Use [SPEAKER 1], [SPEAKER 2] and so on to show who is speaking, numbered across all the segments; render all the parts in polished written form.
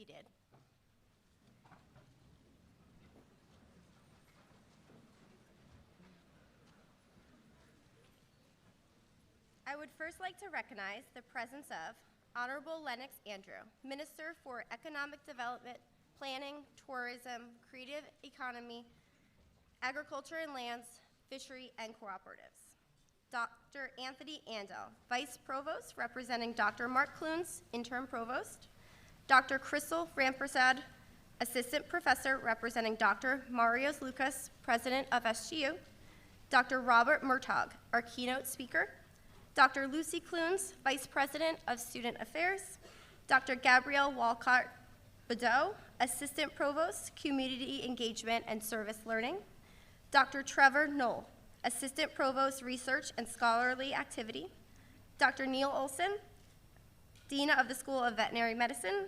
[SPEAKER 1] seated. I would first like to recognize the presence of Honorable Lennox Andrew, Minister for Economic Development, Planning, Tourism, Creative Economy, Agriculture and Lands, Fishery, and Cooperatives. Dr. Anthony Andel, Vice Provost, representing Dr. Mark Clunes, Interim Provost. Dr. Crystal Rampersad, Assistant Professor, representing Dr. Marios Lucas, President of SGU. Dr. Robert Murtaugh, our keynote speaker. Dr. Lucy Clunes, Vice President of Student Affairs. Dr. Gabrielle Walcott-Badeau, Assistant Provost, Community Engagement and Service Learning. Dr. Trevor Knoll, Assistant Provost, Research and Scholarly Activity. Dr. Neil Olson, Dean of the School of Veterinary Medicine.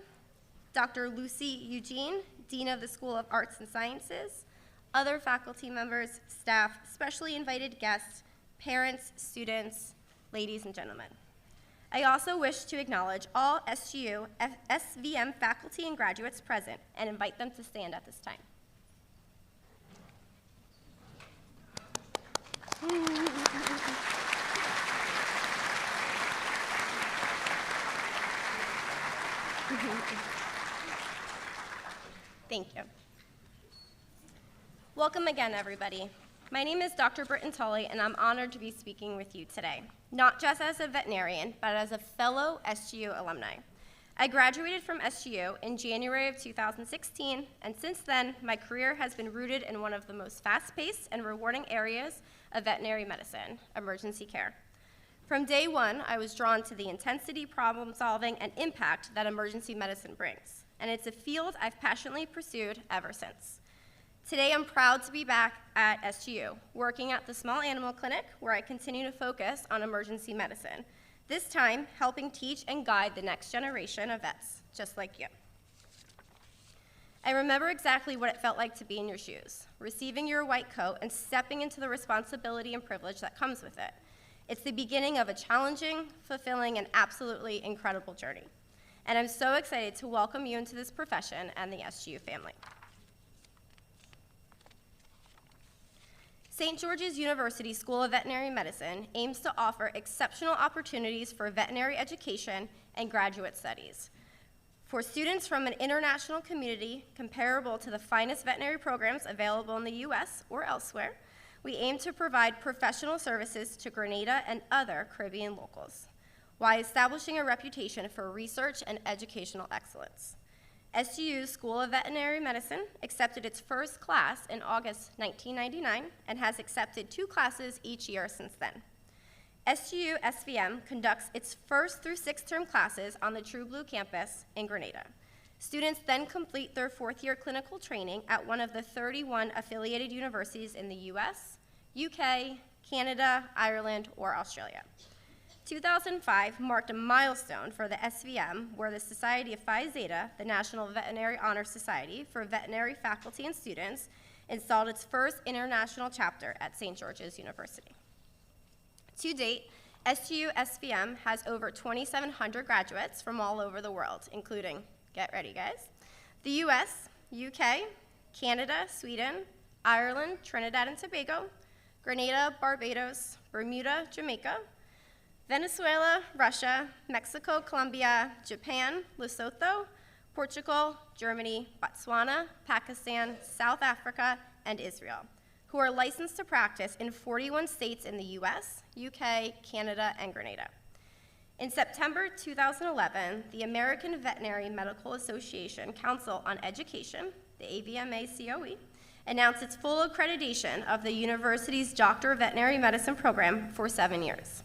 [SPEAKER 1] Dr. Lucy Eugene, Dean of the School of Arts and Sciences. Other faculty members, staff, specially invited guests, parents, students, ladies and gentlemen. I also wish to acknowledge all SGU SVM faculty and graduates present and invite them to stand at this time. Thank you. Welcome again, everybody. My name is Dr. Britton Tully, and I'm honored to be speaking with you today, not just as a veterinarian, but as a fellow SGU alumni. I graduated from SGU in January of 2016, and since then, my career has been rooted in one of the most fast-paced and rewarding areas of veterinary medicine, emergency care. From day one, I was drawn to the intensity, problem-solving, and impact that emergency medicine brings, and it's a field I've passionately pursued ever since. Today, I'm proud to be back at SGU, working at the small animal clinic where I continue to focus on emergency medicine, this time helping teach and guide the next generation of vets, just like you. I remember exactly what it felt like to be in your shoes, receiving your white coat and stepping into the responsibility and privilege that comes with it. It's the beginning of a challenging, fulfilling, and absolutely incredible journey. And I'm so excited to welcome you into this profession and the SGU family. St. George's University School of Veterinary Medicine aims to offer exceptional opportunities for veterinary education and graduate studies. For students from an international community comparable to the finest veterinary programs available in the US or elsewhere, we aim to provide professional services to Grenada and other Caribbean locals, while establishing a reputation for research and educational excellence. SGU's School of Veterinary Medicine accepted its first class in August 1999 and has accepted 2 classes each year since then. SGU SVM conducts its 1st through 6th term classes on the True Blue campus in Grenada. Students then complete their 4th year clinical training at one of the 31 affiliated universities in the US, UK, Canada, Ireland, or Australia. 2005 marked a milestone for the SVM, where the Society of Phi Zeta, the National Veterinary Honor Society for veterinary faculty and students, installed its first international chapter at St. George's University. To date, SGU SVM has over 2,700 graduates from all over the world, including, get ready guys, the US, UK, Canada, Sweden, Ireland, Trinidad and Tobago, Grenada, Barbados, Bermuda, Jamaica, Venezuela, Russia, Mexico, Colombia, Japan, Lesotho, Portugal, Germany, Botswana, Pakistan, South Africa, and Israel, who are licensed to practice in 41 states in the US, UK, Canada, and Grenada. In September 2011, the American Veterinary Medical Association Council on Education, the AVMA-COE, announced its full accreditation of the university's Doctor of Veterinary Medicine program for 7 years.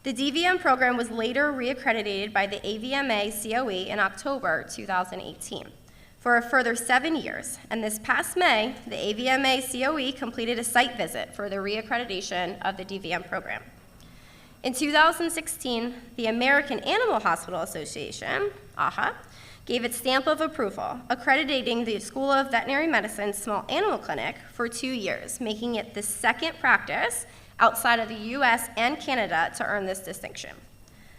[SPEAKER 1] The DVM program was later reaccredited by the AVMA-COE in October 2018 for a further 7 years, and this past May, the AVMA-COE completed a site visit for the reaccreditation of the DVM program. In 2016, the American Animal Hospital Association, AHA, gave its stamp of approval, accrediting the School of Veterinary Medicine Small Animal Clinic for 2 years, making it the second practice outside of the US and Canada to earn this distinction.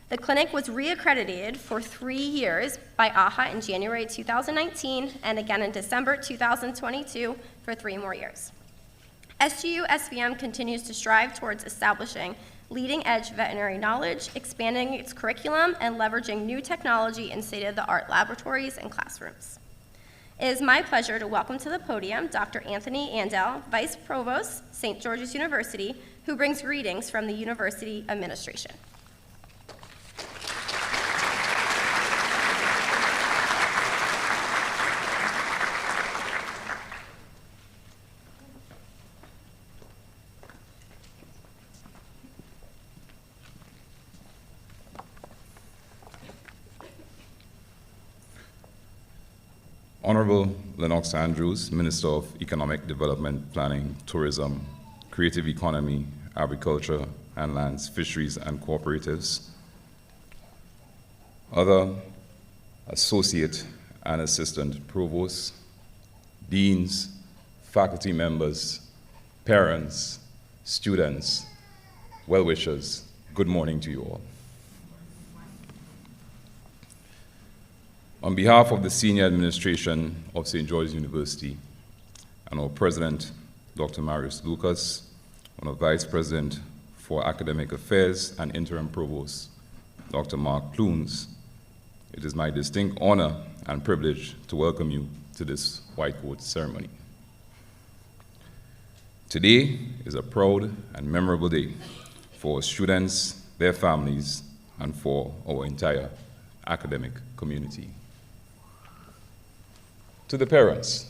[SPEAKER 1] The clinic was reaccredited for 3 years by AHA in January 2019 and again in December 2022 for 3 more years. SGU SVM continues to strive towards establishing leading-edge veterinary knowledge, expanding its curriculum, and leveraging new technology in state-of-the-art laboratories and classrooms. It is my pleasure to welcome to the podium Dr. Anthony Andel, Vice Provost, St. George's University, who brings greetings from the University Administration.
[SPEAKER 2] Honorable Lennox Andrews, Minister of Economic Development, Planning, Tourism, Creative Economy, Agriculture and Lands, Fisheries and Cooperatives, other associate and assistant provosts, deans, faculty members, parents, students, well-wishers, good morning to you all. On behalf of the senior administration of St. George's University and our president, Dr. Marius Lucas, and our vice president for academic affairs and interim provost, Dr. Mark Clunes, it is my distinct honor and privilege to welcome you to this white coat ceremony. Today is a proud and memorable day for students, their families, and for our entire academic community. To the parents,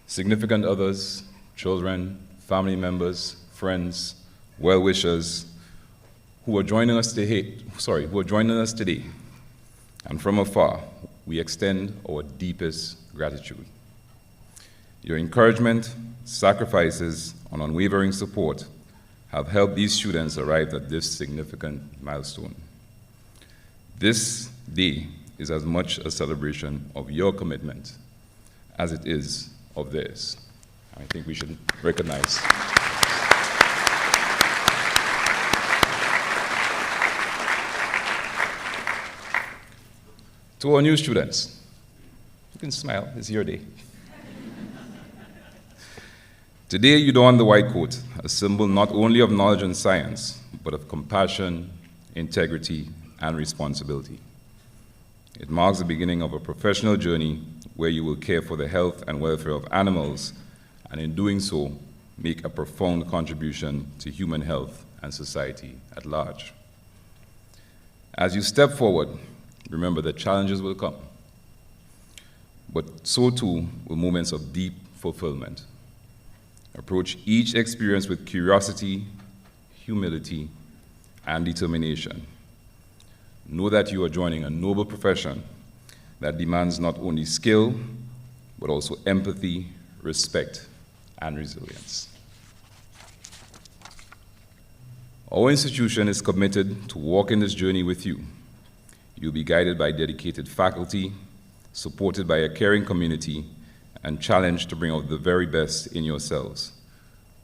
[SPEAKER 2] significant others, children, family members, friends, well-wishers who are joining us today, and from afar, we extend our deepest gratitude. Your encouragement, sacrifices, and unwavering support have helped these students arrive at this significant milestone. This day is as much a celebration of your commitment as it is of theirs. I think we should recognize. To our new students, you can smile, it's your day. Today you don the white coat, a symbol not only of knowledge and science, but of compassion, integrity, and responsibility. It marks the beginning of a professional journey where you will care for the health and welfare of animals, and in doing so, make a profound contribution to human health and society at large. As you step forward, remember that challenges will come, but so too will moments of deep fulfillment. Approach each experience with curiosity, humility, and determination. Know that you are joining a noble profession that demands not only skill, but also empathy, respect, and resilience. Our institution is committed to walking this journey with you. You'll be guided by dedicated faculty, supported by a caring community, and challenged to bring out the very best in yourselves.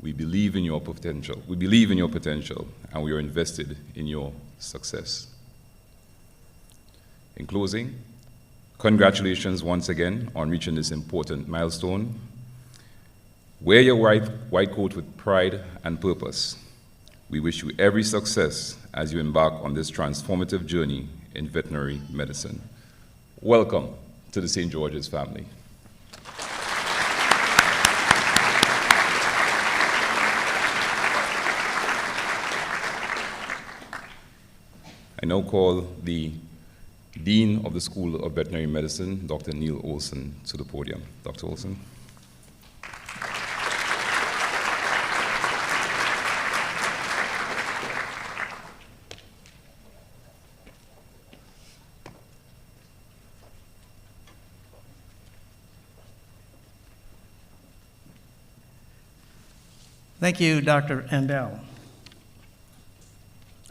[SPEAKER 2] We believe in your potential. We believe in your potential, and we are invested in your success. In closing, congratulations once again on reaching this important milestone. Wear your white coat with pride and purpose. We wish you every success as you embark on this transformative journey in veterinary medicine. Welcome to the St. George's family. I now call the Dean of the School of Veterinary Medicine, Dr. Neil Olson, to the podium. Dr. Olson.
[SPEAKER 3] Thank you, Dr. Andel.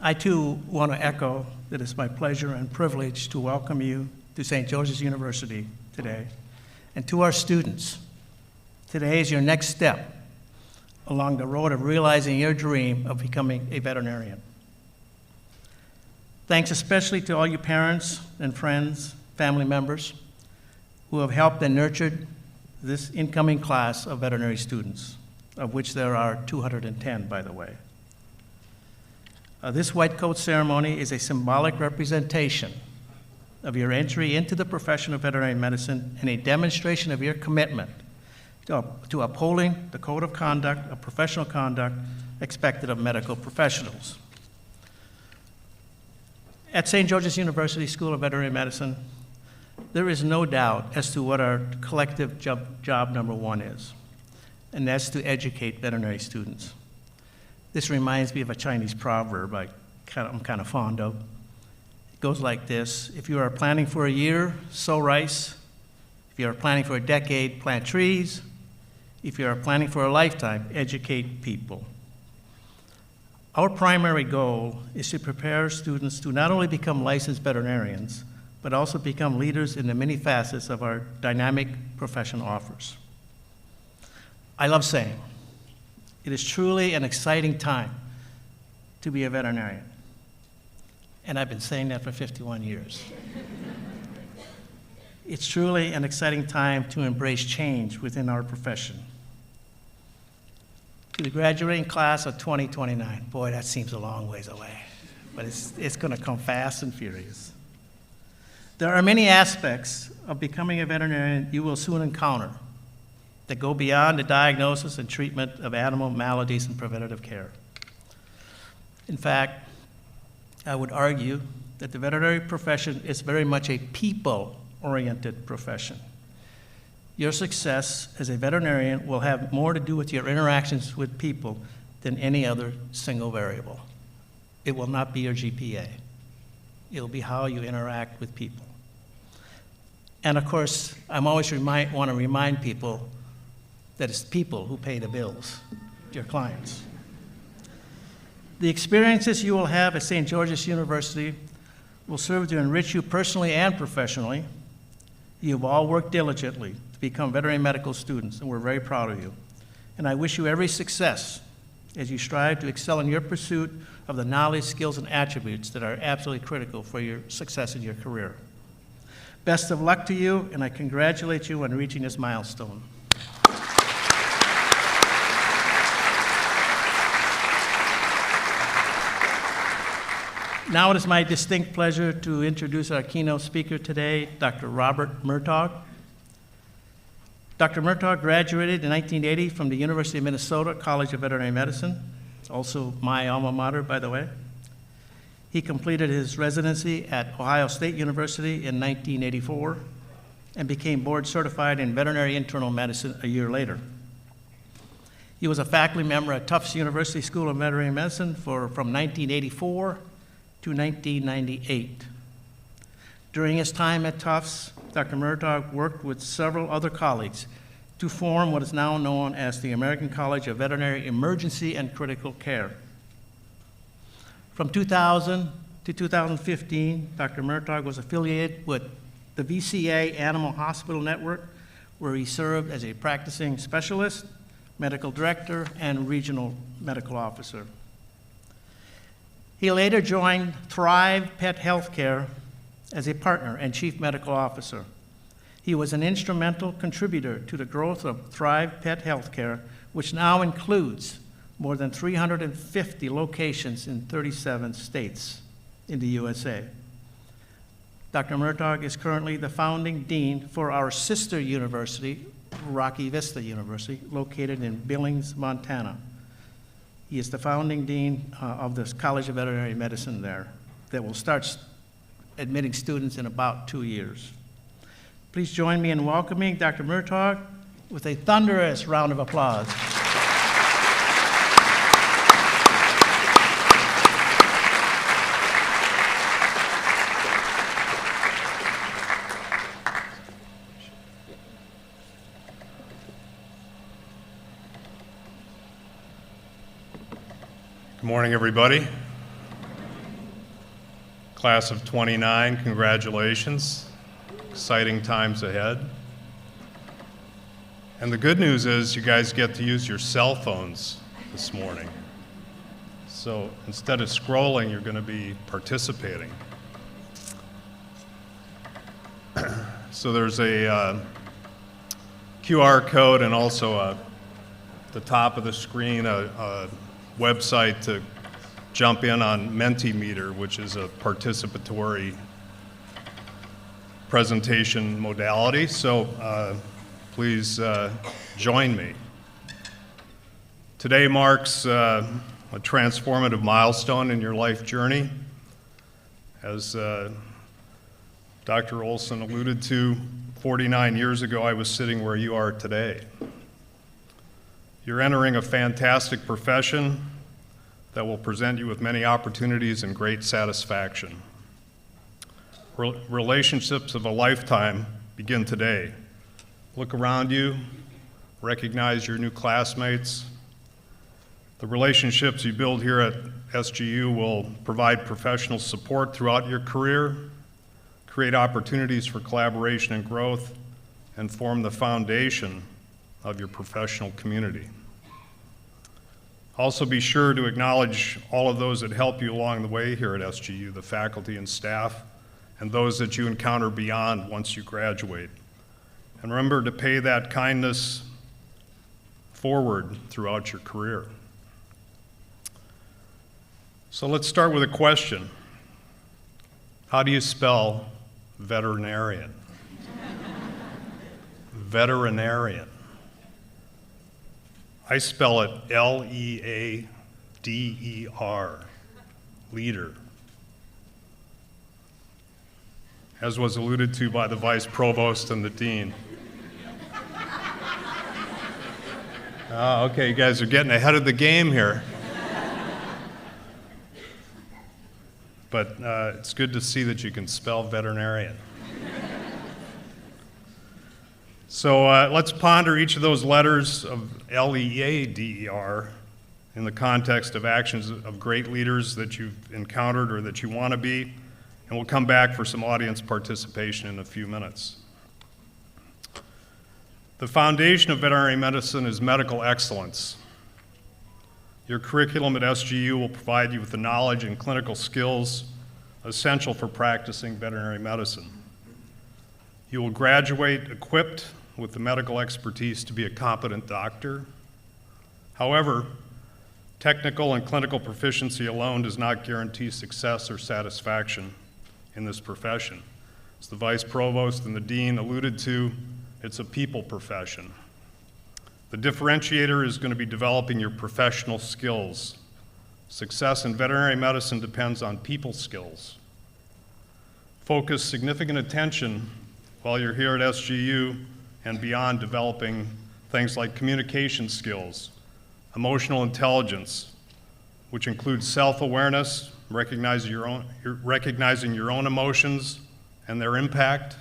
[SPEAKER 3] I too want to echo that it's my pleasure and privilege to welcome you to St. George's University today. And to our students, today is your next step along the road of realizing your dream of becoming a veterinarian. Thanks especially to all you parents and friends, family members who have helped and nurtured this incoming class of veterinary students, of which there are 210, by the way. This white coat ceremony is a symbolic representation of your entry into the profession of veterinary medicine and a demonstration of your commitment to upholding the code of conduct, of professional conduct expected of medical professionals. At St. George's University School of Veterinary Medicine, there is no doubt as to what our collective job number one is, and that's to educate veterinary students. This reminds me of a Chinese proverb I'm kind of fond of. It goes like this: if you are planning for a year, sow rice. If you are planning for a decade, plant trees. If you are planning for a lifetime, educate people. Our primary goal is to prepare students to not only become licensed veterinarians, but also become leaders in the many facets of our dynamic profession offers. I love saying, it is truly an exciting time to be a veterinarian. And I've been saying that for 51 years. It's truly an exciting time to embrace change within our profession. To the graduating class of 2029, boy, that seems a long ways away, but it's going to come fast and furious. There are many aspects of becoming a veterinarian you will soon encounter that go beyond the diagnosis and treatment of animal maladies and preventative care. In fact, I would argue that the veterinary profession is very much a people-oriented profession. Your success as a veterinarian will have more to do with your interactions with people than any other single variable. It will not be your GPA. It will be how you interact with people. And of course, I'm always want to remind people that it's people who pay the bills, your clients. The experiences you will have at St. George's University will serve to enrich you personally and professionally. You've all worked diligently to become veterinary medical students, and we're very proud of you. And I wish you every success as you strive to excel in your pursuit of the knowledge, skills, and attributes that are absolutely critical for your success in your career. Best of luck to you, and I congratulate you on reaching this milestone. Now it is my distinct pleasure to introduce our keynote speaker today, Dr. Robert Murtaugh. Dr. Murtaugh graduated in 1980 from the University of Minnesota College of Veterinary Medicine, also my alma mater, by the way. He completed his residency at Ohio State University in 1984 and became board certified in veterinary internal medicine a year later. He was a faculty member at Tufts University School of Veterinary Medicine from 1984 to 1998. During his time at Tufts, Dr. Murtaugh worked with several other colleagues to form what is now known as the American College of Veterinary Emergency and Critical Care. From 2000 to 2015, Dr. Murtaugh was affiliated with the VCA Animal Hospital Network, where he served as a practicing specialist, medical director, and regional medical officer. He later joined Thrive Pet Healthcare as a partner and chief medical officer. He was an instrumental contributor to the growth of Thrive Pet Healthcare, which now includes more than 350 locations in 37 states in the USA. Dr. Murtaugh is currently the founding dean for our sister university, Rocky Vista University, located in Billings, Montana. He is the founding dean of the College of Veterinary Medicine there that will start admitting students in about 2 years. Please join me in welcoming Dr. Murtaugh with a thunderous round of applause.
[SPEAKER 4] Good morning, everybody. Class of 29, congratulations. Exciting times ahead. And the good news is you guys get to use your cell phones this morning. So instead of scrolling, you're going to be participating. So there's a QR code and also at the top of the screen a website to jump in on Mentimeter, which is a participatory presentation modality. So please join me. Today marks a transformative milestone in your life journey. As Dr. Olson alluded to, 49 years ago I was sitting where you are today. You're entering a fantastic profession that will present you with many opportunities and great satisfaction. Relationships of a lifetime begin today. Look around you, recognize your new classmates. The relationships you build here at SGU will provide professional support throughout your career, create opportunities for collaboration and growth, and form the foundation of your professional community. Also be sure to acknowledge all of those that help you along the way here at SGU, the faculty and staff, and those that you encounter beyond once you graduate. And remember to pay that kindness forward throughout your career. So let's start with a question. How do you spell veterinarian? Veterinarian. I spell it L-E-A-D-E-R, leader. As was alluded to by the Vice Provost and the Dean. Oh, okay, you guys are getting ahead of the game here. But it's good to see that you can spell veterinarian. So let's ponder each of those letters of L-E-A-D-E-R in the context of actions of great leaders that you've encountered or that you want to be, and we'll come back for some audience participation in a few minutes. The foundation of veterinary medicine is medical excellence. Your curriculum at SGU will provide you with the knowledge and clinical skills essential for practicing veterinary medicine. You will graduate equipped with the medical expertise to be a competent doctor. However, technical and clinical proficiency alone does not guarantee success or satisfaction in this profession. As the Vice Provost and the Dean alluded to, it's a people profession. The differentiator is going to be developing your professional skills. Success in veterinary medicine depends on people skills. Focus significant attention while you're here at SGU and beyond developing things like communication skills, emotional intelligence, which includes self-awareness, recognizing your own emotions and their impact,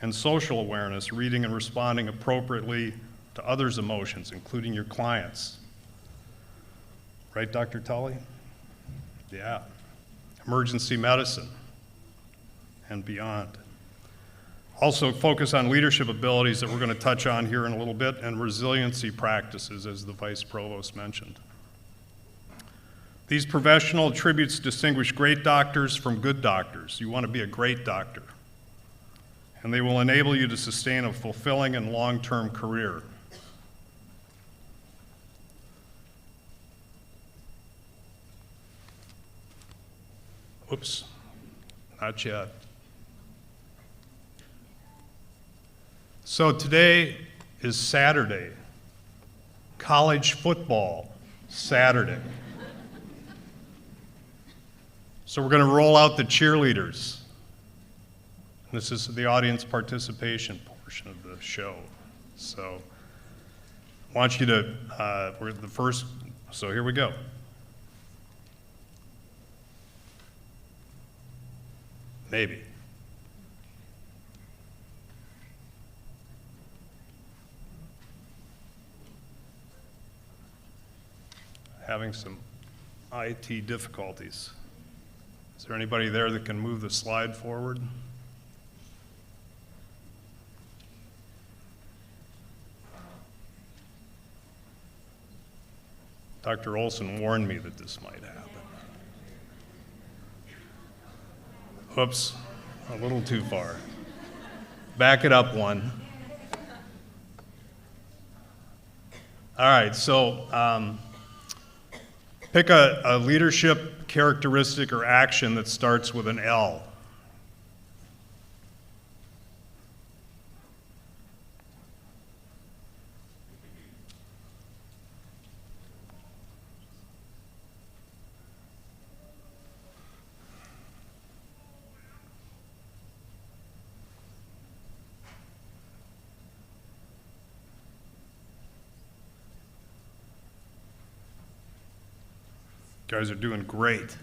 [SPEAKER 4] and social awareness, reading and responding appropriately to others' emotions, including your clients. Right, Dr. Tully? Yeah. Emergency medicine and beyond. Also focus on leadership abilities that we're going to touch on here in a little bit, and resiliency practices, as the Vice Provost mentioned. These professional attributes distinguish great doctors from good doctors. You want to be a great doctor, and they will enable you to sustain a fulfilling and long-term career. Oops, not yet. So today is Saturday, college football Saturday. So we're going to roll out the cheerleaders. This is the audience participation portion of the show. So I want you to, we're the first, so here we go. Maybe. Having some IT difficulties. Is there anybody there that can move the slide forward? Dr. Olson warned me that this might happen. Whoops, a little too far. Back it up one. All right, so pick a leadership characteristic or action that starts with an L. You guys are doing great.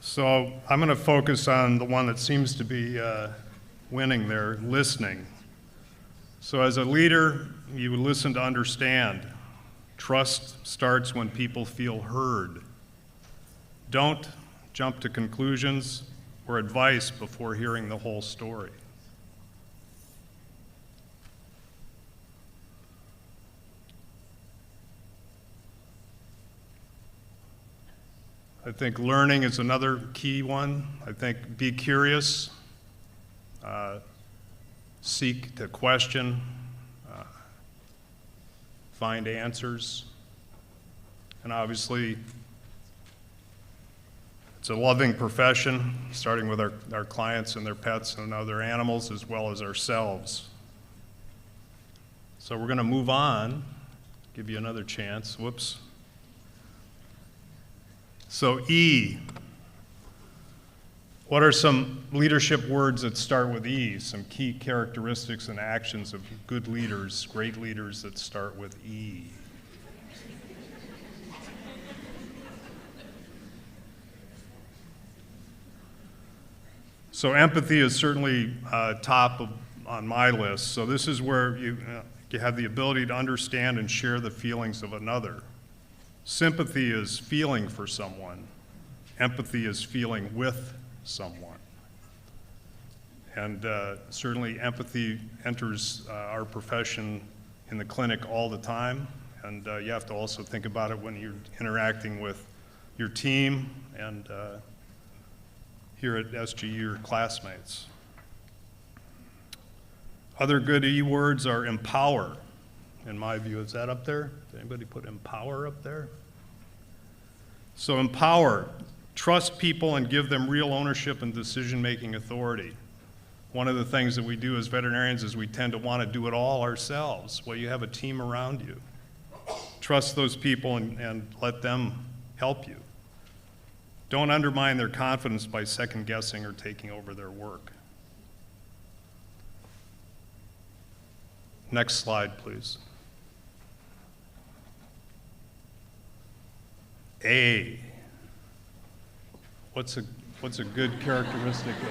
[SPEAKER 4] So I'm going to focus on the one that seems to be winning there, listening. So as a leader, you listen to understand. Trust starts when people feel heard. Don't jump to conclusions or advice before hearing the whole story. I think learning is another key one. I think be curious, seek to question, find answers, and obviously it's a loving profession, starting with our clients and their pets and other animals as well as ourselves. So we're going to move on, give you another chance. Whoops. So E, what are some leadership words that start with E? Some key characteristics and actions of good leaders, great leaders that start with E. So empathy is certainly top on my list. So this is where you have the ability to understand and share the feelings of another. Sympathy is feeling for someone. Empathy is feeling with someone. And certainly empathy enters our profession in the clinic all the time. And you have to also think about it when you're interacting with your team and here at SGU, your classmates. Other good E words are empower. In my view, is that up there? Did anybody put empower up there? So empower, trust people and give them real ownership and decision-making authority. One of the things that we do as veterinarians is we tend to want to do it all ourselves. Well, you have a team around you. Trust those people and let them help you. Don't undermine their confidence by second-guessing or taking over their work. Next slide, please. A. What's a good characteristic of?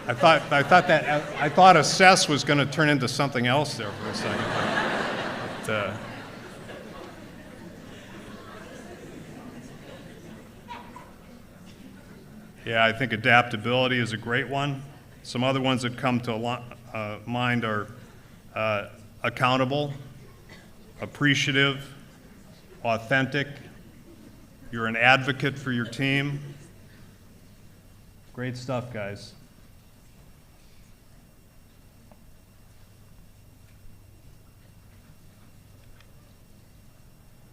[SPEAKER 4] I thought assess was going to turn into something else there for a second. But, yeah, I think adaptability is a great one. Some other ones that come to mind are accountable, appreciative, authentic. You're an advocate for your team. Great stuff, guys.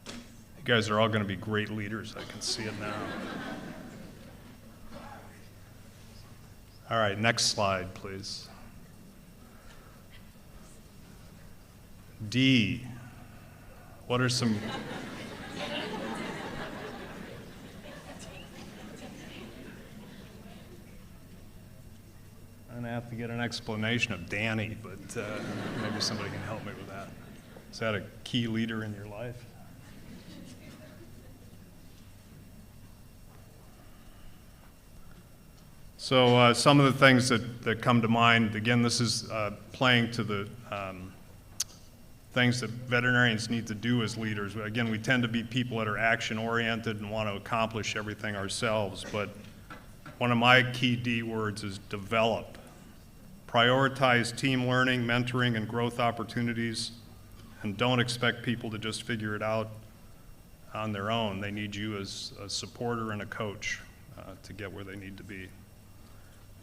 [SPEAKER 4] You guys are all going to be great leaders. I can see it now. All right, next slide, please. D. What are some... I'm going to have to get an explanation of Danny, but maybe somebody can help me with that. Is that a key leader in your life? So some of the things that come to mind, again, this is playing to the things that veterinarians need to do as leaders. Again, we tend to be people that are action-oriented and want to accomplish everything ourselves, but one of my key D words is develop. Prioritize team learning, mentoring, and growth opportunities. and don't expect people to just figure it out on their own. They need you as a supporter and a coach to get where they need to be.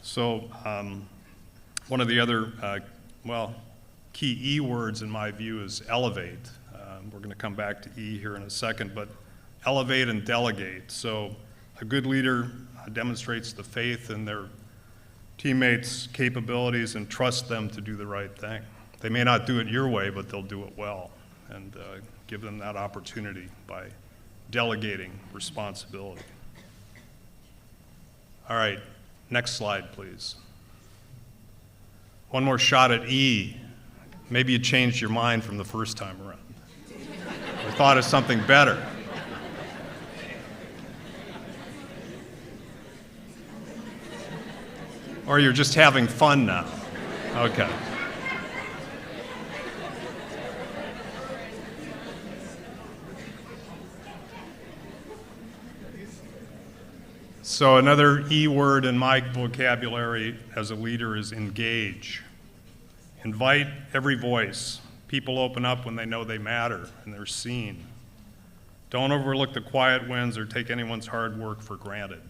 [SPEAKER 4] So one of the other, key E words in my view is elevate. We're going to come back to E here in a second, but elevate and delegate. So a good leader demonstrates the faith in their teammates' capabilities and trust them to do the right thing. They may not do it your way, but they'll do it well, and give them that opportunity by delegating responsibility. All right, next slide, please. One more shot at E. Maybe you changed your mind from the first time around. Or thought of something better. Or you're just having fun now. Okay. So another E word in my vocabulary as a leader is engage. Invite every voice. People open up when they know they matter and they're seen. Don't overlook the quiet wins or take anyone's hard work for granted.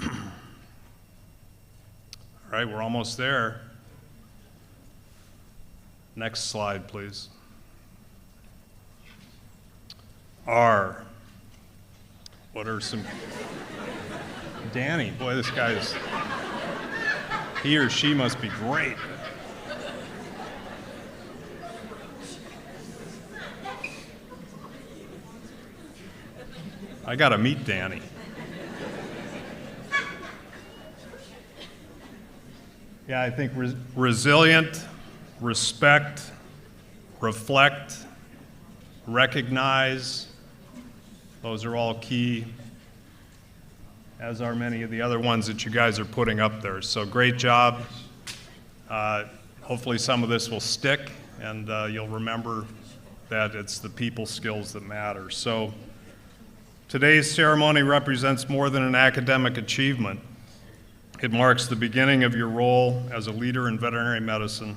[SPEAKER 4] All right, we're almost there. Next slide, please. R. What are some... Danny, boy, this guy's... He or she must be great. I gotta meet Danny. Yeah, I think resilient, respect, reflect, recognize, those are all key, as are many of the other ones that you guys are putting up there. So great job. Hopefully some of this will stick, and you'll remember that it's the people skills that matter. So today's ceremony represents more than an academic achievement. It marks the beginning of your role as a leader in veterinary medicine.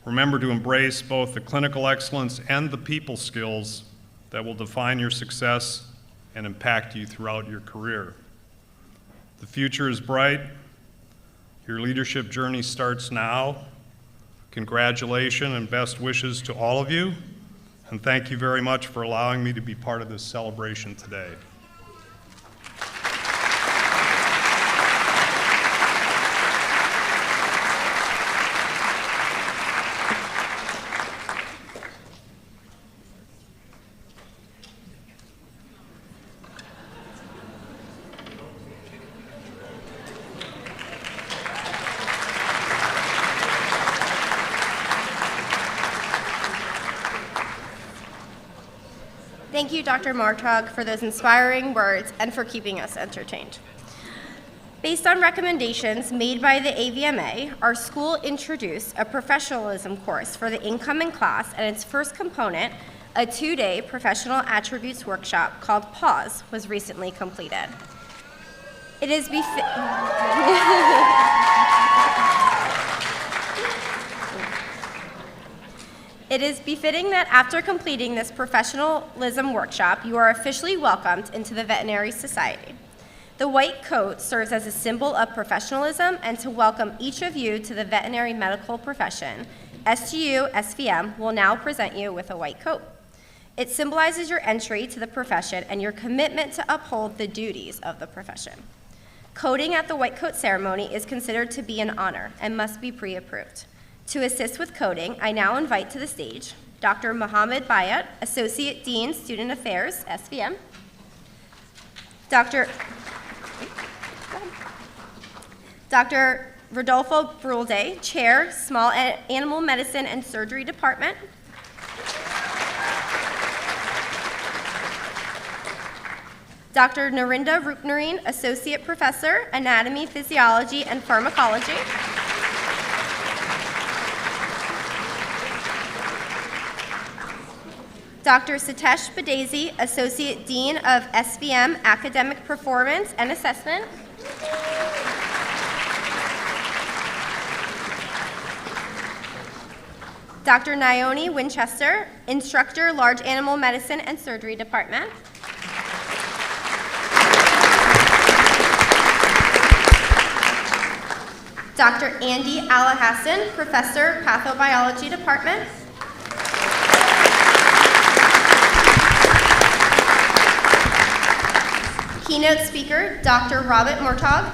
[SPEAKER 4] Remember to embrace both the clinical excellence and the people skills that will define your success and impact you throughout your career. The future is bright. Your leadership journey starts now. Congratulations and best wishes to all of you, and thank you very much for allowing me to be part of this celebration today.
[SPEAKER 1] Thank you, Dr. Martog, for those inspiring words and for keeping us entertained. Based on recommendations made by the AVMA, our school introduced a professionalism course for the incoming class, and its first component, a 2-day professional attributes workshop called PAUSE, was recently completed. It is It is befitting that after completing this professionalism workshop, you are officially welcomed into the Veterinary Society. The white coat serves as a symbol of professionalism and to welcome each of you to the veterinary medical profession. SGU SVM will now present you with a white coat. It symbolizes your entry to the profession and your commitment to uphold the duties of the profession. Coating at the white coat ceremony is considered to be an honor and must be pre-approved. To assist with coding, I now invite to the stage Dr. Mohammed Bayat, Associate Dean, Student Affairs, SVM, Dr. Rodolfo Brulde, Chair, Small Animal Medicine and Surgery Department, Dr. Narinda Rupnarine, Associate Professor, Anatomy, Physiology, and Pharmacology, Dr. Sitesh Badesi, Associate Dean of SVM Academic Performance and Assessment. Dr. Naomi Winchester, Instructor, Large Animal Medicine and Surgery Department. Dr. Andy Alahassan, Professor, Pathobiology Department. Keynote speaker, Dr. Robert Mortog.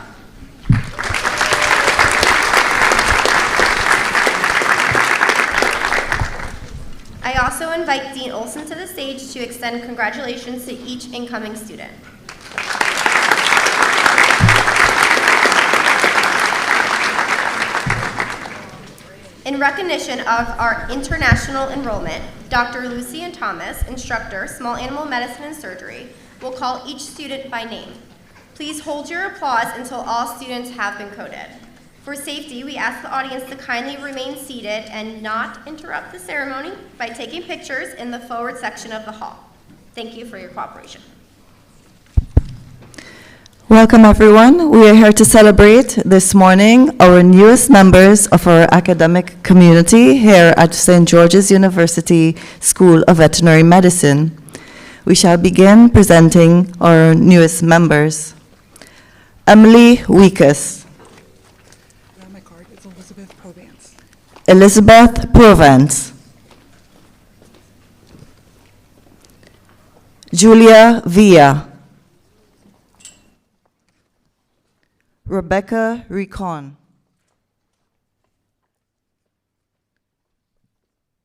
[SPEAKER 1] I also invite Dean Olson to the stage to extend congratulations to each incoming student. In recognition of our international enrollment, Dr. Lucy and Thomas, Instructor, Small Animal Medicine and Surgery, will call each student by name. Please hold your applause until all students have been coded. For safety, we ask the audience to kindly remain seated and not interrupt the ceremony by taking pictures in the forward section of the hall. Thank you for your cooperation.
[SPEAKER 5] Welcome, everyone. We are here to celebrate this morning our newest members of our academic community here at St. George's University School of Veterinary Medicine. We shall begin presenting our newest members. Emily Weekus.
[SPEAKER 6] My card is Elizabeth Provence.
[SPEAKER 5] Elizabeth Provence. Julia Villa. Rebecca Recon.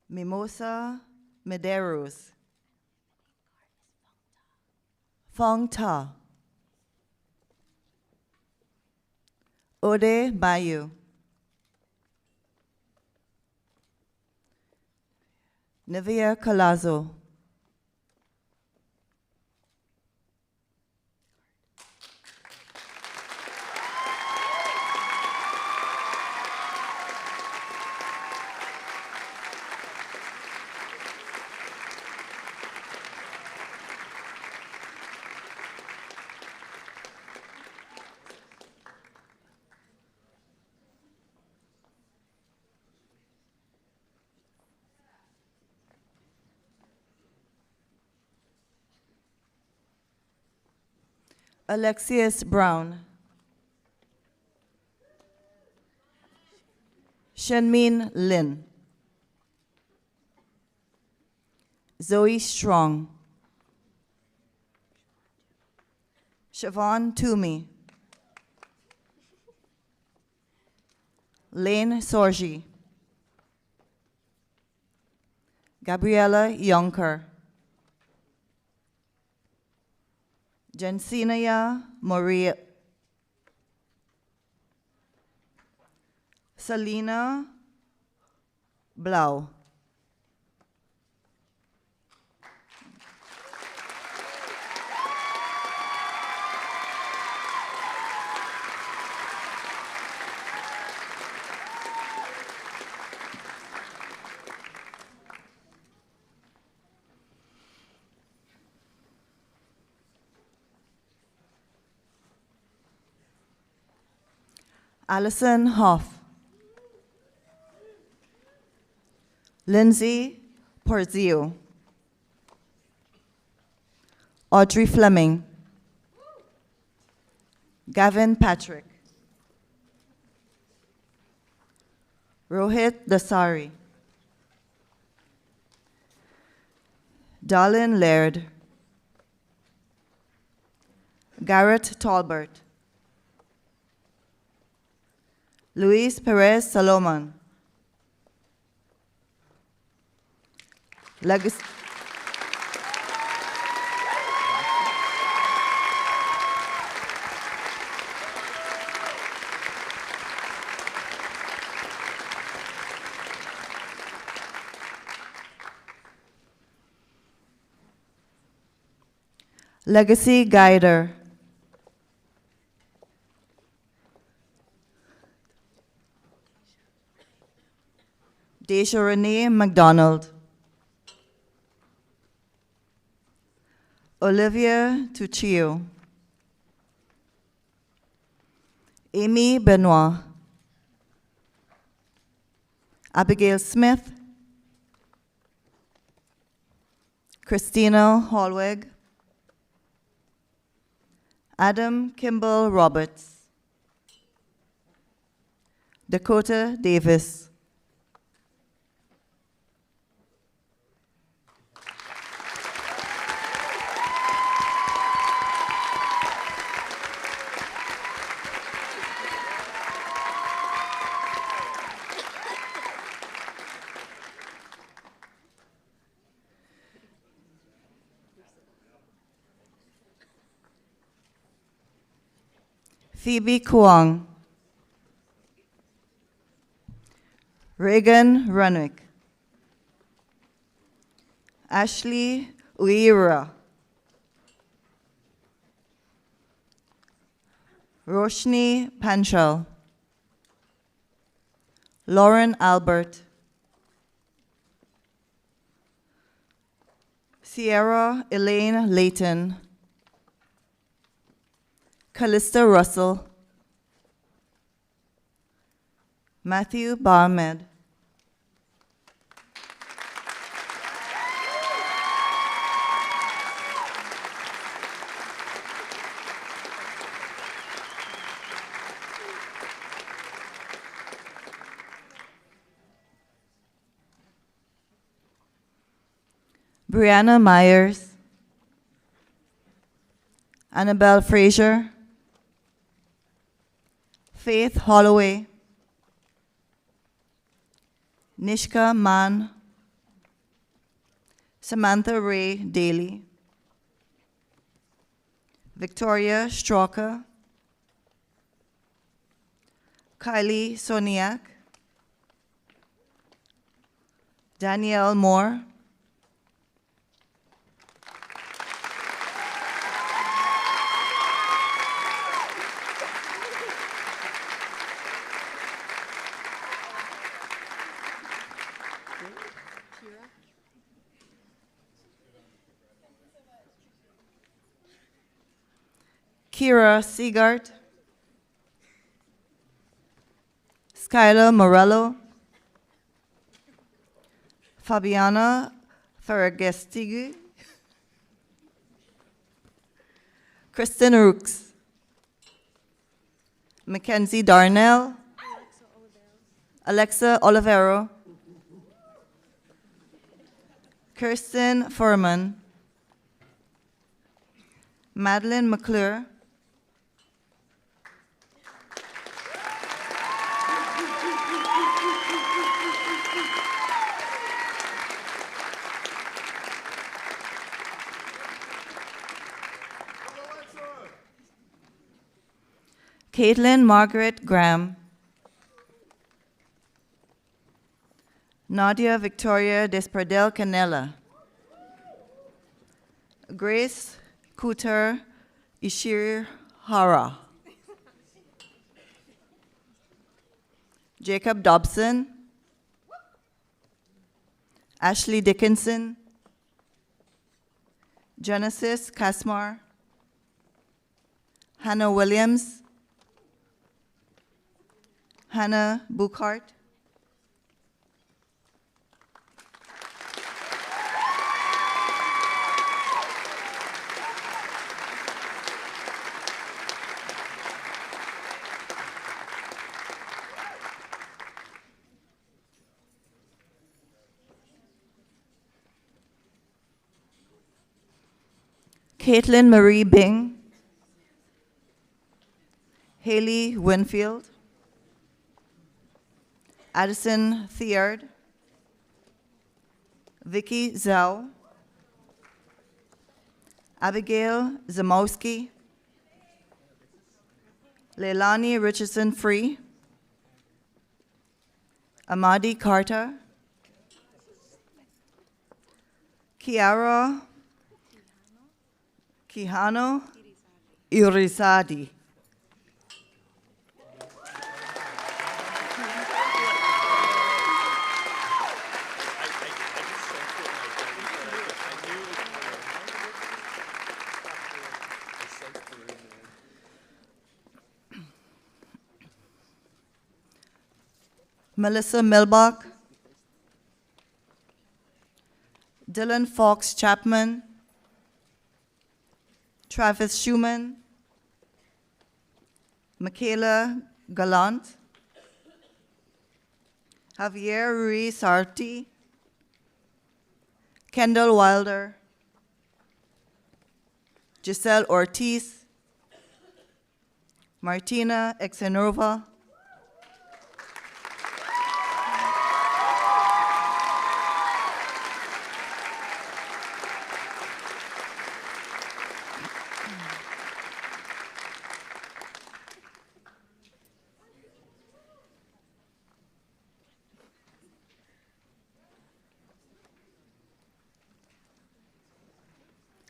[SPEAKER 5] Mimosa Medeiros. Fong Ta. Ode Bayu. Nivea Colazo. Alexius Brown. Shenmin Lin. Zoe Strong. Siobhan Toomey. Lane Sorgi. Gabriella Yonker. Jensinaya Maria. Selena Blau. Allison Hoff. Lindsay Porzio. Audrey Fleming. Gavin Patrick. Rohit Dasari. Darlene Laird. Garrett Talbert. Luis Perez Salomon. Legacy. Legacy Guider. Deja Renee McDonald. Olivia Tuccio. Amy Benoit. Abigail Smith, Christina Hallweg, Adam Kimball Roberts, Dakota Davis, Phoebe Kuang, Reagan Renwick, Ashley Uira, Roshni Panchal, Lauren Albert, Sierra Elaine Layton, Callista Russell, Matthew Barmed, Brianna Myers, Annabelle Frazier, Faith Holloway, Nishka Mann, Samantha Ray Daly, Victoria Straka, Kylie Soniak, Danielle Moore, Kira Seagart, Skylar Morello, Fabiana Ferragestigui, Kristen Rooks, Mackenzie Darnell, Alexa Olivero, Kirsten Furman, Madeline McClure, Caitlin Margaret Graham, Nadia Victoria Desperdel Canella, Grace Kuter Ishihara, Jacob Dobson, Ashley Dickinson, Genesis Kasmar, Hannah Williams, Hannah Buchart, Caitlin Marie Bing, Haley Winfield, Addison Thiard, Vicky Zhao, Abigail Zamowski, Leilani Richardson Free, Amadi Carter, Kiara Kihano Irizadi. Melissa Milbach, Dylan Fox Chapman, Travis Schumann, Michaela Gallant, Javier Ruiz Sarti, Kendall Wilder, Giselle Ortiz, Martina Exenova,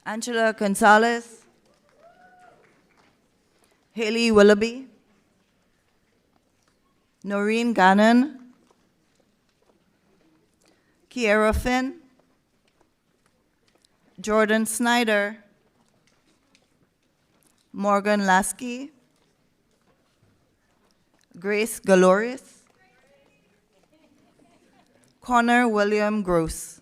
[SPEAKER 5] Angela Gonzalez, Haley Willoughby, Noreen Gannon, Kiera Finn, Jordan Snyder, Morgan Lasky, Grace Galoris, Connor William Gross.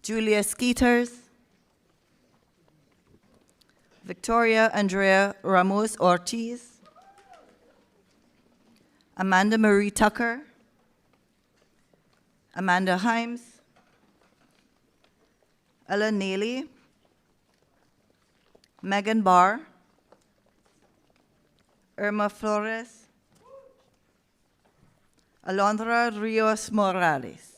[SPEAKER 5] Julia Skeeters, Victoria Andrea Ramos Ortiz, Amanda Marie Tucker, Amanda Himes, Ella Neely, Megan Barr, Irma Flores, Alondra Rios Morales.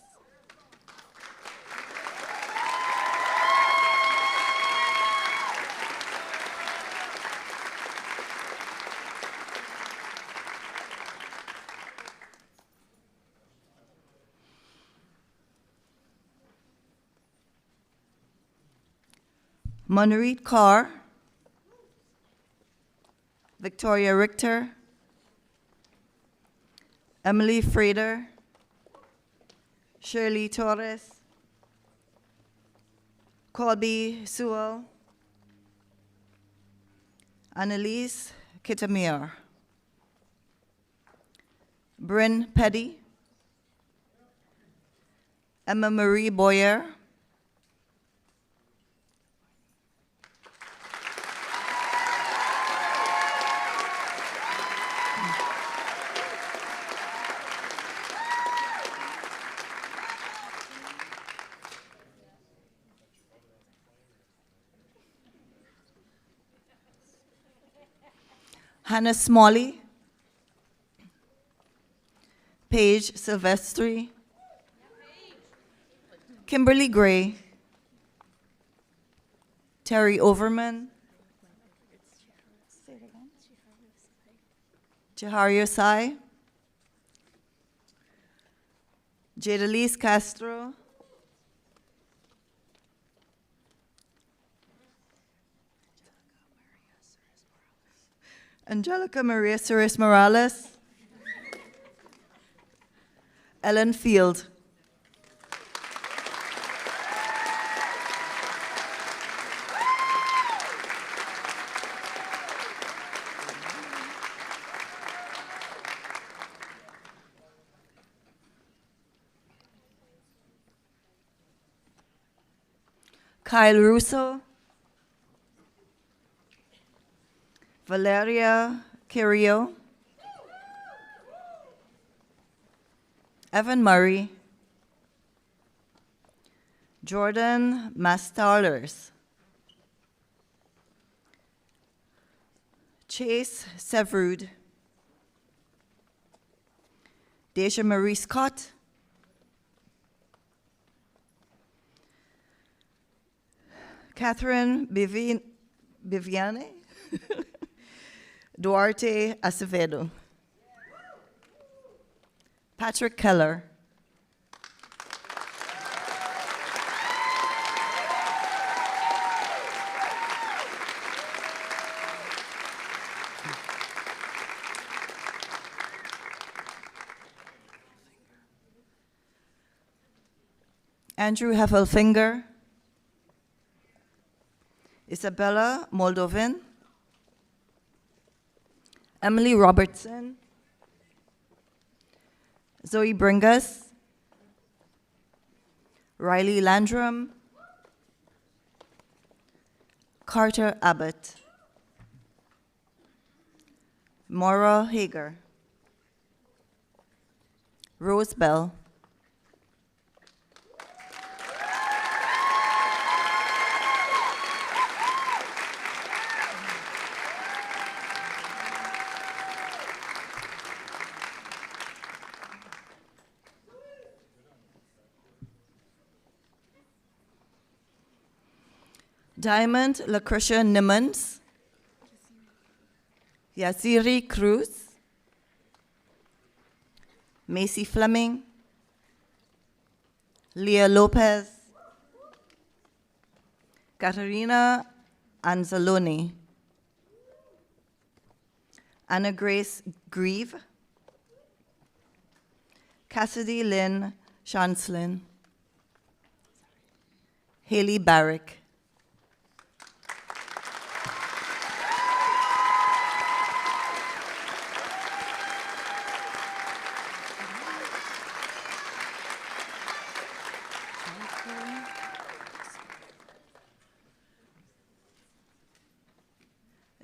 [SPEAKER 5] Monreet Carr, Victoria Richter, Emily Frader, Shirley Torres, Colby Sewell, Annalise Kittamere, Bryn Petty, Emma Marie Boyer, Hannah Smalley, Paige Silvestri, Kimberly Gray, Terry Overman, Jahari Osai, Jadalise Castro, Angelica Maria Suarez Morales, Ellen Field, Kyle Russo, Valeria Carrillo, Evan Murray, Jordan Mastalers, Chase Severud, Deja Marie Scott, Catherine Biviane, Duarte Acevedo, Patrick Keller, Andrew Heffelfinger, Isabella Moldovin, Emily Robertson, Zoe Bringus, Riley Landrum, Carter Abbott, Maura Hager, Rose Bell, Diamond Lucretia Nimmons, Yaziri Cruz, Macy Fleming, Leah Lopez, Katerina Anzalone, Anna Grace Grieve, Cassidy Lynn Shanslin, Haley Barrick.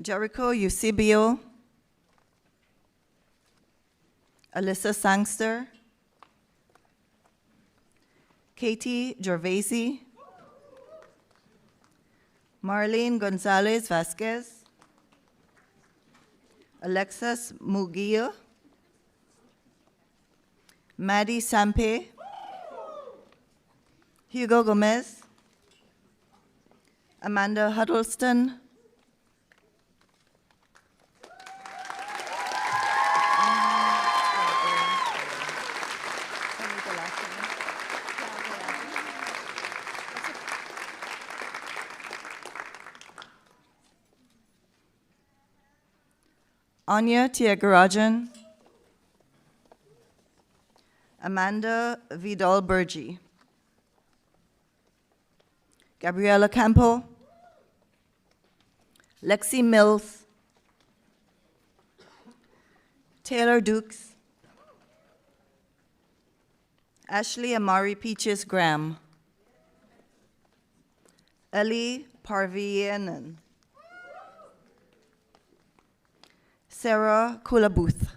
[SPEAKER 5] Jericho Eusebio, Alyssa Sangster, Katie Gervaisi, Marlene Gonzalez Vasquez, Alexis Mugia, Maddie Sampe, Hugo Gomez, Amanda Huddleston, Anya Tiagarajan, Amanda Vidal-Burgi, Gabriela Campo, Lexi Mills, Taylor Dukes, Ashley Amari Peaches Graham, Ellie Parvianen, Sarah Kulabuth,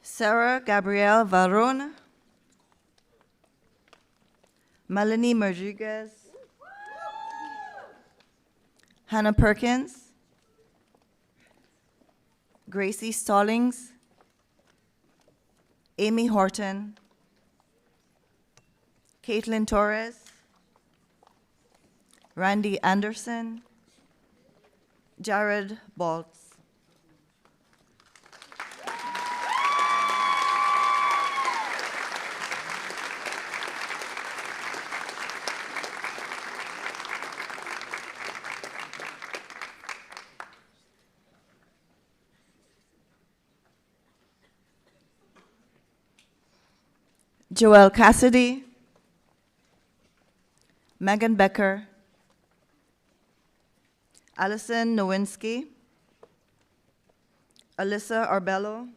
[SPEAKER 5] Sarah Gabrielle Varone, Melanie Rodriguez, Hannah Perkins, Gracie Stallings, Amy Horton, Caitlin Torres, Randy Anderson, Jared Baltz. Joelle Cassidy, Megan Becker, Allison Nowinski, Alyssa Arbello,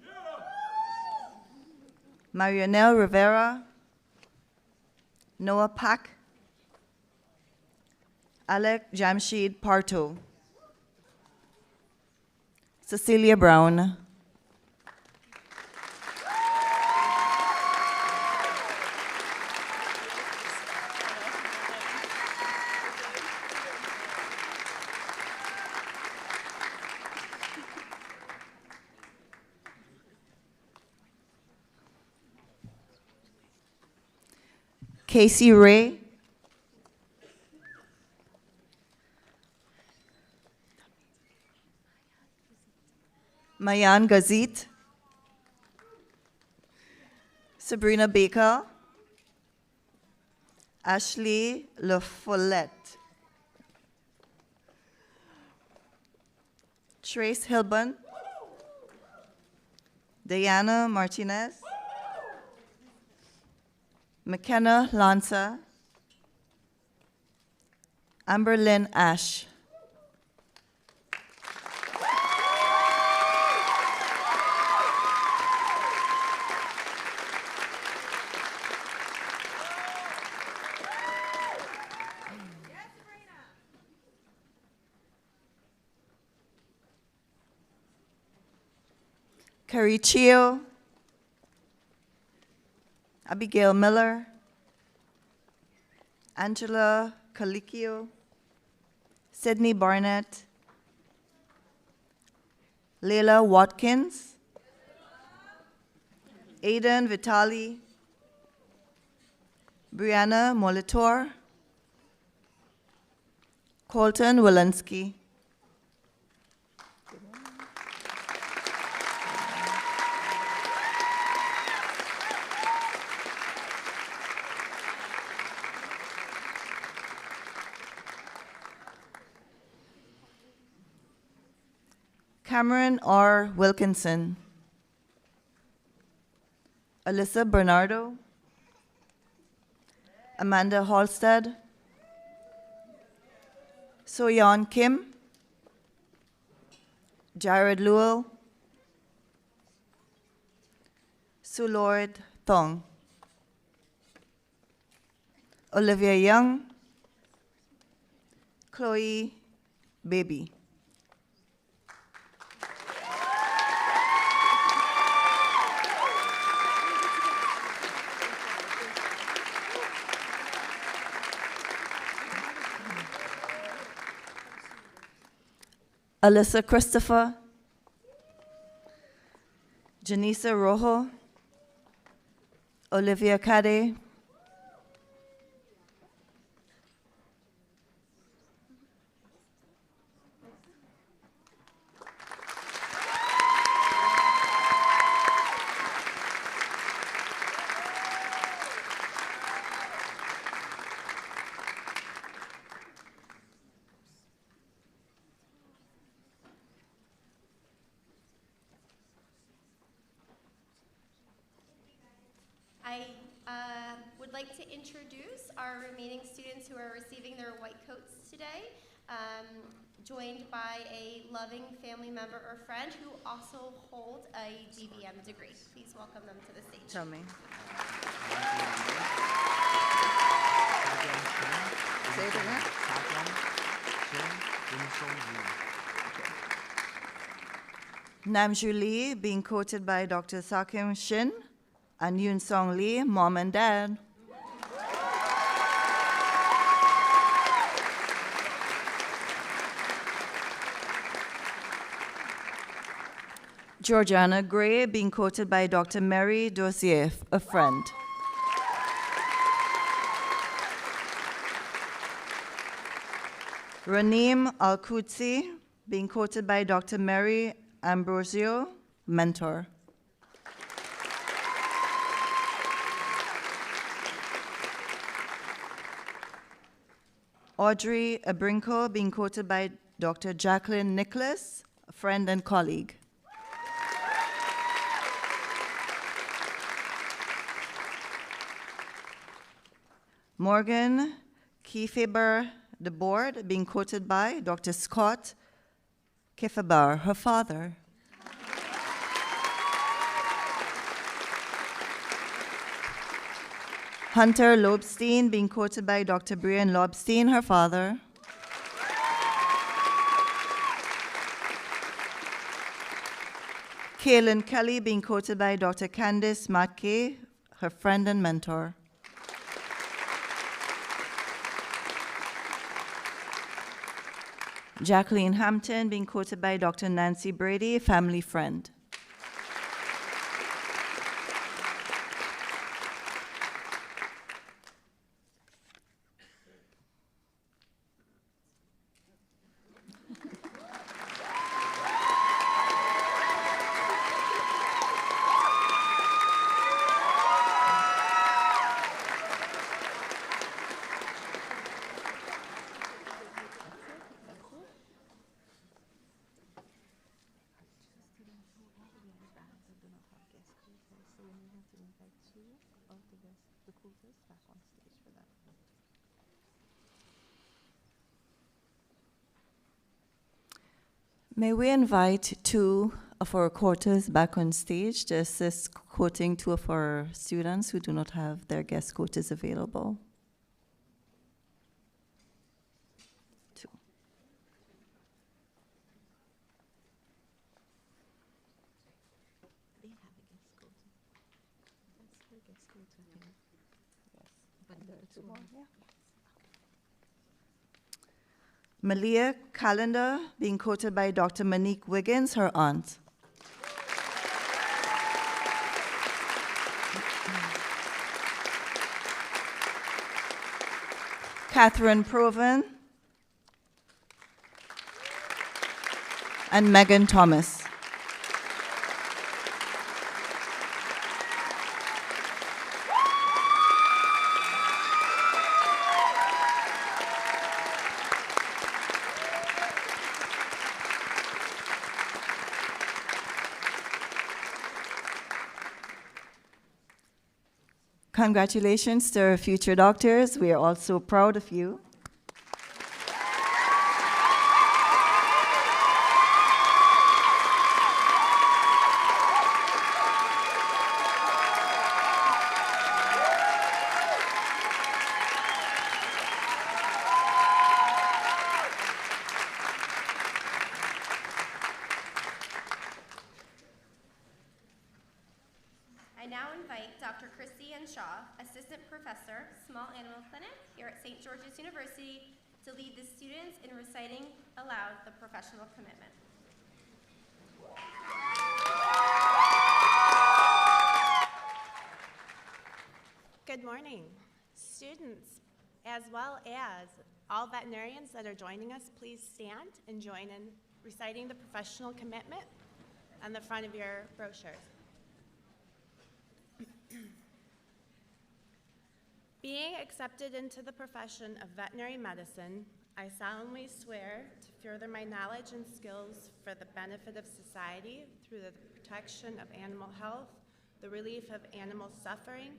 [SPEAKER 5] Marianelle Rivera, Noah Pack, Alec Jamshid Parto, Cecilia Brown, Casey Ray, Mayan Gazit, Sabrina Baker, Ashley Le Follette, Trace Hilburn, Diana Martinez, McKenna Lanza, Amber Lynn Ash. Carrie Chio, Abigail Miller, Angela Calicchio, Sydney Barnett, Layla Watkins, Aidan Vitali, Brianna Molitor, Colton Walensky. Cameron R. Wilkinson, Alyssa Bernardo, Amanda Halstead, Soyeon Kim, Jared Lewell, Sulord Thong, Olivia Young, Chloe Baby. Alyssa Christopher, Janisa Rojo, Olivia Cade,
[SPEAKER 1] I would like to introduce our remaining students who are receiving their white coats today, joined by a loving family member or friend who also holds a DVM degree. Please welcome them to the stage.
[SPEAKER 5] Tell me. Say it again. Namju Lee, being quoted by Dr. Sakim Shin, and Yoon Song Lee, mom and dad. Georgiana Gray, being quoted by Dr. Mary Dossier, a friend. Raneem Al-Qudsi, being quoted by Dr. Mary Ambrosio, mentor. Audrey Abrinko, being quoted by Dr. Jacqueline Nicholas, a friend and colleague. Morgan Kiefaber, the board, being quoted by Dr. Scott Kiefaber, her father. Hunter Lobstein, being quoted by Dr. Brian Lobstein, her father. Kaylin Kelly, being quoted by Dr. Candice Matke, her friend and mentor. Jacqueline Hampton, being quoted by Dr. Nancy Brady, family friend. May we invite two of our quoters back on stage to assist quoting two of our students who do not have their guest quotas available. Two.
[SPEAKER 7] They have a guest quota. That's her guest quota. Yes. But there are two more. Yeah.
[SPEAKER 5] Malia Calendar, being quoted by Dr. Monique Wiggins, her aunt. Catherine Proven and Megan Thomas. Congratulations to our future doctors. We are all so proud of you.
[SPEAKER 1] I now invite Dr. Christy N. Shaw, Assistant Professor, Small Animal Clinic here at St. George's University, to lead the students in reciting aloud the professional commitment.
[SPEAKER 8] Good morning. Students, as well as all veterinarians that are joining us, please stand and join in reciting the professional commitment on the front of your brochures. Being accepted into the profession of veterinary medicine, I solemnly swear to further my knowledge and skills for the benefit of society through the protection of animal health, the relief of animal suffering,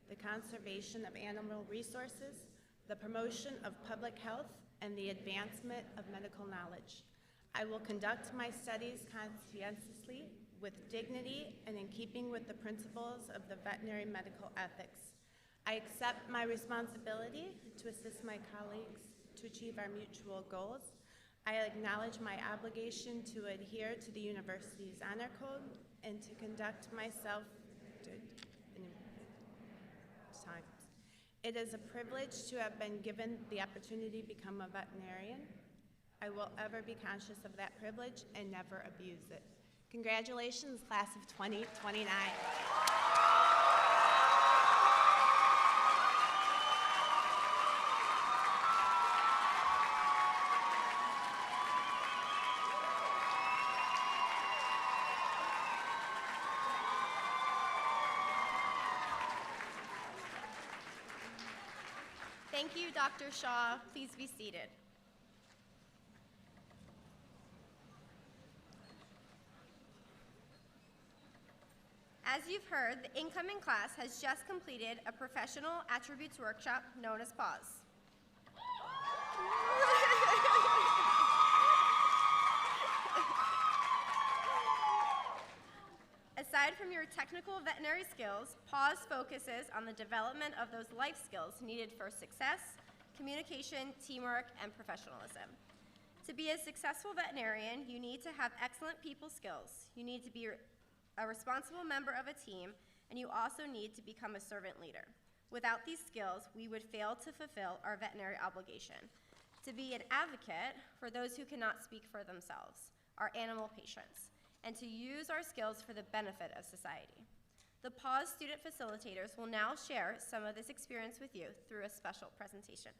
[SPEAKER 8] the conservation of animal resources, the promotion of public health, and the advancement of medical knowledge. I will conduct my studies conscientiously, with dignity, and in keeping with the principles of the veterinary medical ethics. I accept my responsibility to assist my colleagues to achieve our mutual goals. I acknowledge my obligation to adhere to the university's honor code and to conduct myself It is a privilege to have been given the opportunity to become a veterinarian. I will ever be conscious of that privilege and never abuse it. Congratulations, class of 2029.
[SPEAKER 1] Thank you, Dr. Shaw. Please be seated. As you've heard, the incoming class has just completed a professional attributes workshop known as PAWS. Aside from your technical veterinary skills, PAWS focuses on the development of those life skills needed for success, communication, teamwork, and professionalism. To be a successful veterinarian, you need to have excellent people skills. You need to be a responsible member of a team, and you also need to become a servant leader. Without these skills, we would fail to fulfill our veterinary obligation. To be an advocate for those who cannot speak for themselves, our animal patients, and to use our skills for the benefit of society. The PAWS student facilitators will now share some of this experience with you through a special presentation.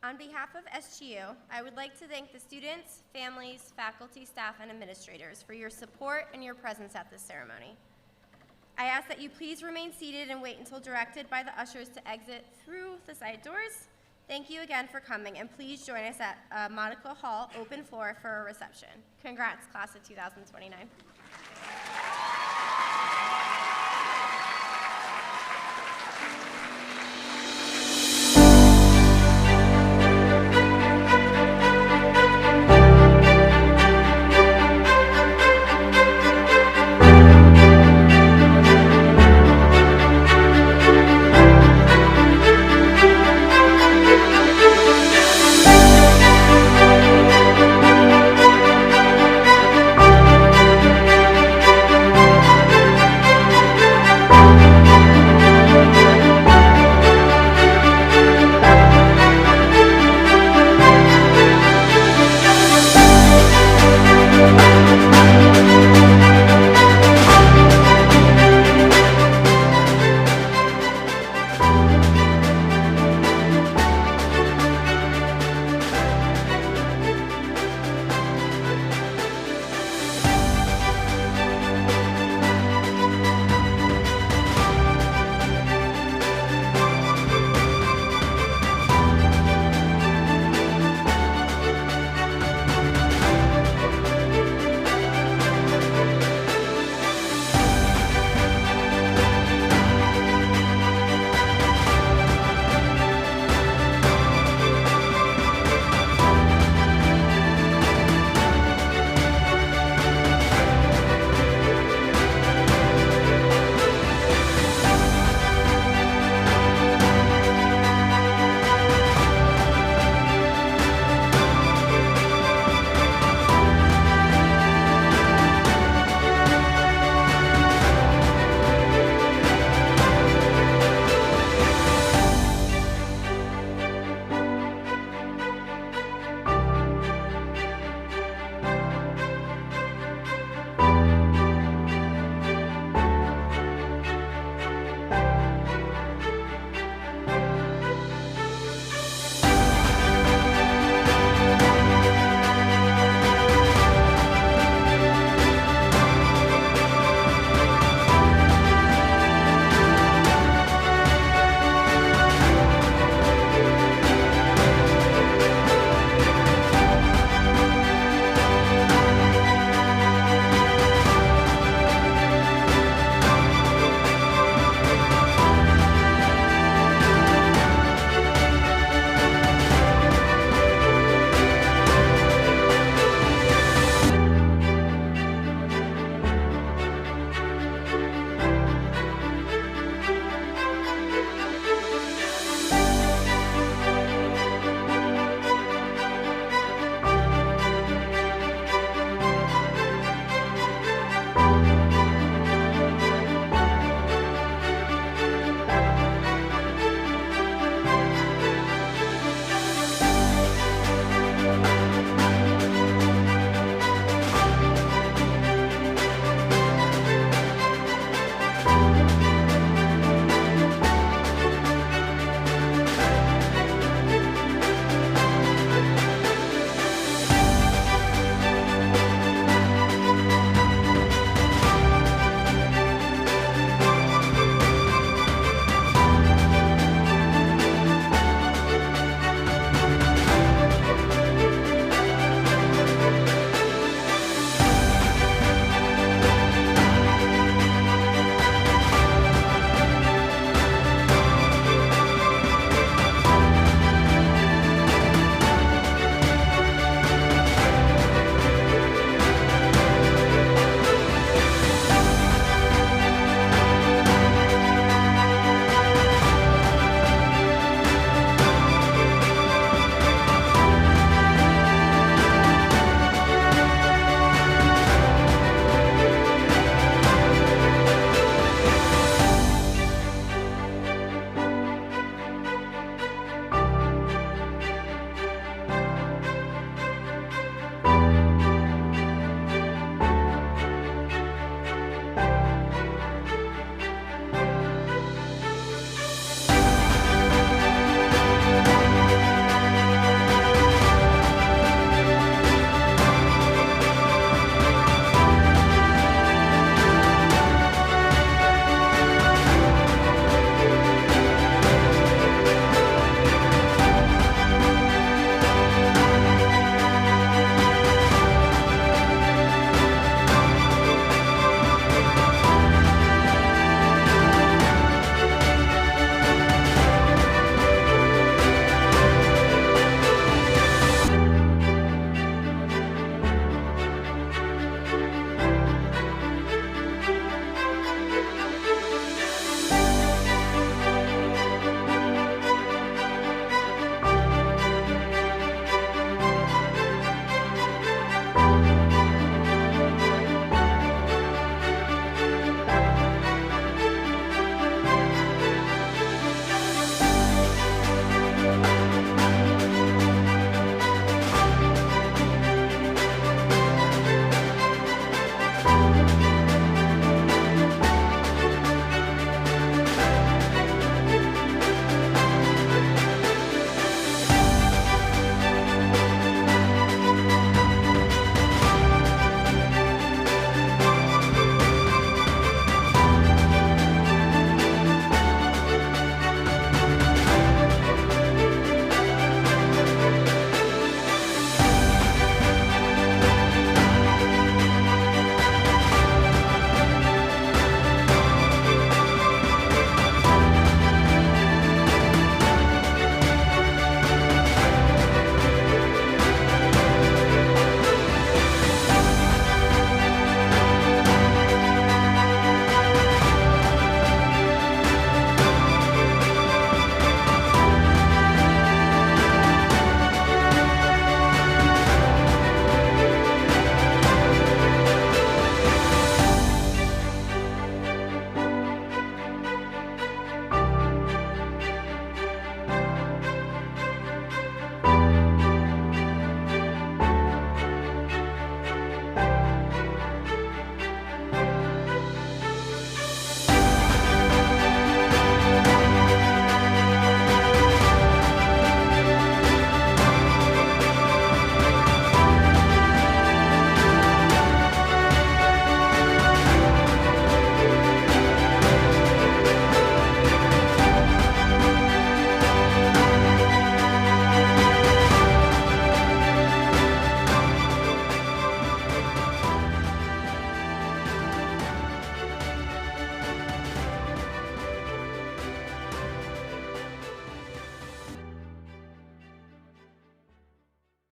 [SPEAKER 1] On behalf of SGU, I would like to thank the students, families, faculty, staff, and administrators for your support and your presence at this ceremony. I ask that you please remain seated and wait until directed by the ushers to exit through the side doors. Thank you again for coming, and please join us at Monica Hall, open floor for a reception. Congrats, class of 2029.